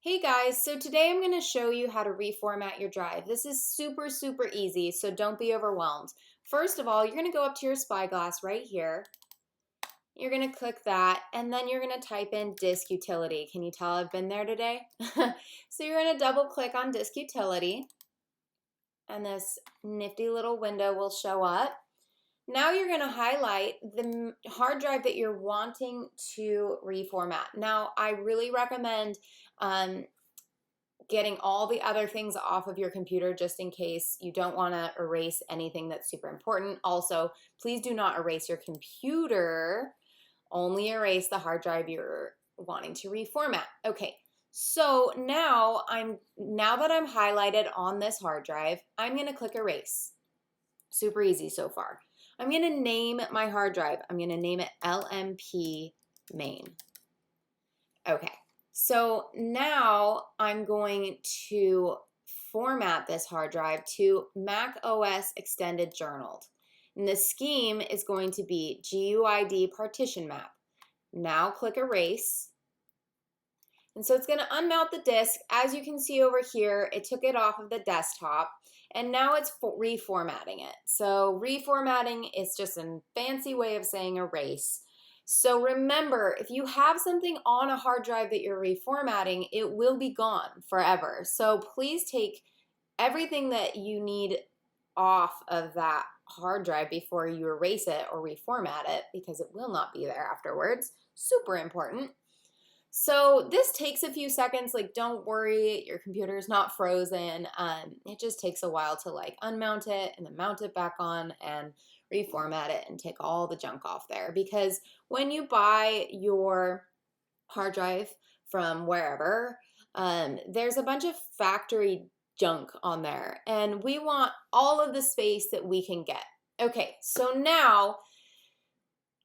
Hey guys, so today I'm going to show you how to reformat your drive. This is super easy, so don't be overwhelmed. First of all, you're going to go up to your spyglass right here. You're going to click that, and then you're going to type in disk utility. Can you tell I've been there today? So you're going to double click on disk utility, and this nifty little window will show up. Now you're going to highlight the hard drive that you're wanting to reformat. Now, I really recommend getting all the other things off of your computer just in case you don't want to erase anything that's super important. Also, please do not erase your computer. Only erase the hard drive you're wanting to reformat. Okay, so now that I'm highlighted on this hard drive, I'm going to click erase. Super easy so far. I'm going to name my hard drive. I'm going to name it LMP main. Okay. So now I'm going to format this hard drive to Mac OS Extended Journaled. And the scheme is going to be GUID partition map. Now click erase. And so it's going to unmount the disk. As you can see over here, it took it off of the desktop. And now it's reformatting it. So reformatting is just a fancy way of saying erase. So remember, if you have something on a hard drive that you're reformatting, it will be gone forever. So please take everything that you need off of that hard drive before you erase it or reformat it, because it will not be there afterwards. Super important. So this takes a few seconds. Like, don't worry, your computer is not frozen. It just takes a while to unmount it and then mount it back on and reformat it and take all the junk off there. Because when you buy your hard drive from wherever, there's a bunch of factory junk on there, and we want all of the space that we can get. Okay, so now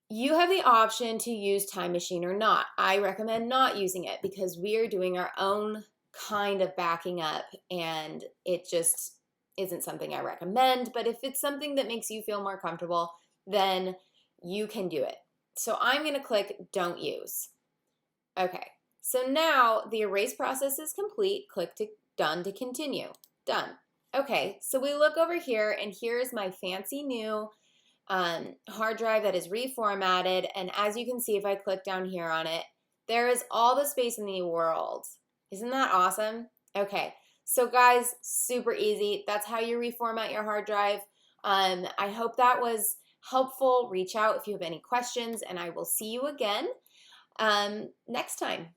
you have the option to use Time Machine or not. I recommend not using it because we are doing our own kind of backing up, and it just isn't something I recommend. But if it's something that makes you feel more comfortable, then you can do it. So I'm going to click Don't Use. Okay, so now the erase process is complete. Click to Done to continue. Done. Okay, so we look over here, and here's my fancy new hard drive that is reformatted. And as you can see, if I click down here on it, there is all the space in the world. Isn't that awesome? Okay, so guys, super easy. That's how you reformat your hard drive. I hope that was helpful. Reach out if you have any questions, and I will see you again next time.